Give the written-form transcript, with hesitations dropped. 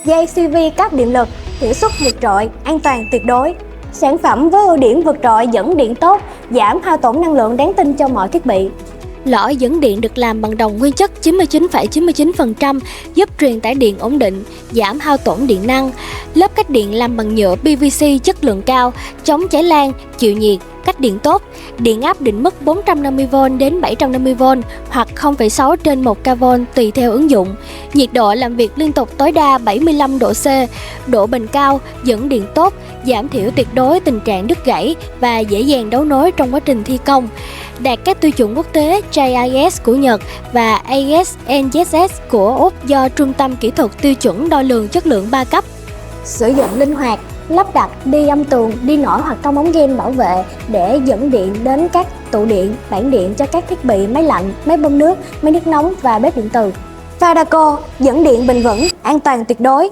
Dây CV cáp điện lực, hiệu suất vượt trội, an toàn tuyệt đối. Sản phẩm với ưu điểm vượt trội dẫn điện tốt, giảm hao tổn năng lượng đáng tin cho mọi thiết bị. Lõi dẫn điện được làm bằng đồng nguyên chất 99,99%, giúp truyền tải điện ổn định, giảm hao tổn điện năng. Lớp cách điện làm bằng nhựa PVC chất lượng cao, chống cháy lan, chịu nhiệt, cách điện tốt. Điện áp định mức 450V đến 750V hoặc 0,6 trên 1 kV tùy theo ứng dụng. Nhiệt độ làm việc liên tục tối đa 75 độ C. Độ bền cao, dẫn điện tốt, giảm thiểu tuyệt đối tình trạng đứt gãy và dễ dàng đấu nối trong quá trình thi công. Đạt các tiêu chuẩn quốc tế JIS của Nhật và AS/NZS của Úc do Trung tâm Kỹ thuật Tiêu chuẩn Đo lường Chất lượng 3 cấp. Sử dụng linh hoạt, lắp đặt đi âm tường, đi nổi hoặc trong ống gen bảo vệ để dẫn điện đến các tụ điện, bảng điện cho các thiết bị máy lạnh, máy bơm nước, máy nước nóng và bếp điện từ. Faraco dẫn điện bền vững, an toàn tuyệt đối.